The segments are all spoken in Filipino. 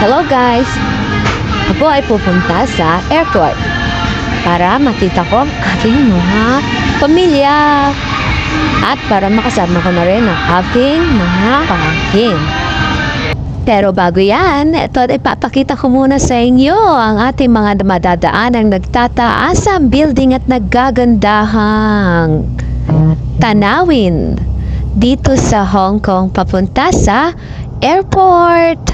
Hello guys! Ako ay pupunta sa airport para makita ko ang aking mga pamilya at para makasama ko na rin ang aking mga pamangkin. Pero bago yan, ito ipapakita ko muna sa inyo ang ating mga madadaanang nagtataasang building at naggagandahang tanawin dito sa Hong Kong papunta sa airport.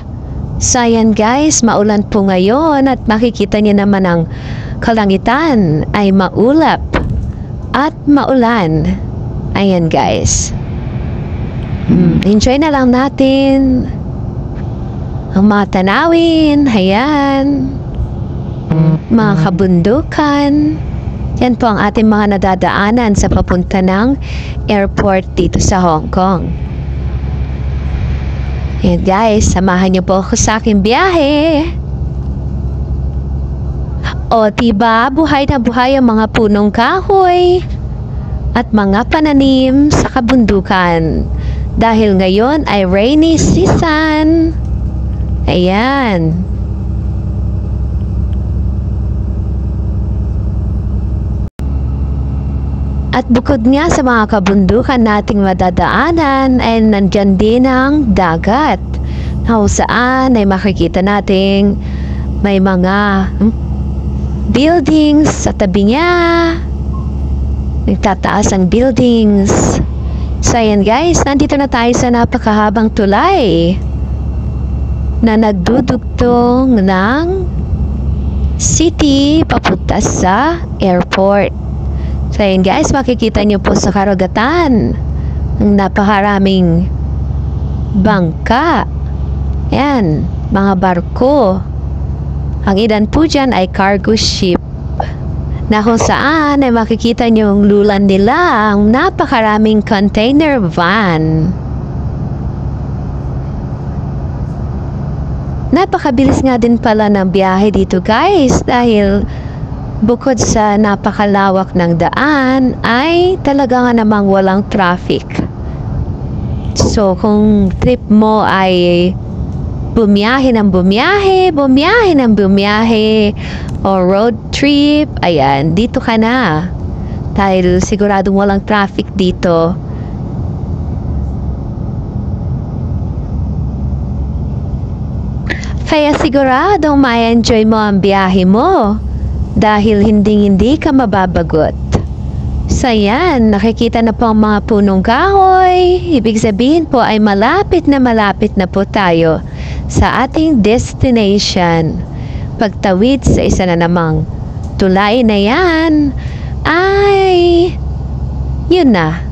So ayan guys, maulan po ngayon at makikita niyo naman ang kalangitan ay maulap at maulan. Ayan guys. Enjoy na lang natin ang mga tanawin. Ayan. Mga kabundukan. Yan po ang ating mga nadadaanan sa papunta ng airport dito sa Hong Kong. Ayan guys, samahan niyo po ako sa aking biyahe. O diba, buhay na buhay ang mga punong kahoy at mga pananim sa kabundukan. Dahil ngayon ay rainy season. Ayan. At bukod nga sa mga kabundukan nating madadaanan ay nandyan din ang dagat. Kung saan ay makikita nating may mga buildings sa tabi niya. Nagtataas ang buildings. So ayan guys, nandito na tayo sa napakahabang tulay na nagdudugtong ng city papunta sa airport. So ayan guys, makikita nyo po sa karagatan ang napakaraming bangka. Ayan, mga barko. Ang ilan po dyan ay cargo ship na kung saan ay makikita nyo yung lulan nila ang napakaraming container van. Napakabilis nga din pala ng biyahe dito guys dahil bukod sa napakalawak ng daan ay talaga nga namang walang traffic. So kung trip mo ay bumiyahe ng bumiyahe, bumiyahe ng bumiyahe o road trip, ayan, dito ka na. Dahil siguradong walang traffic dito. Kaya siguradong ma-enjoy mo ang biyahe mo. Dahil hindi ka mababagot. So yan, nakikita na po ang mga punong kahoy. Ibig sabihin po ay malapit na po tayo sa ating destination. Pagtawid sa isa na namang tulay na yan, ay yun na.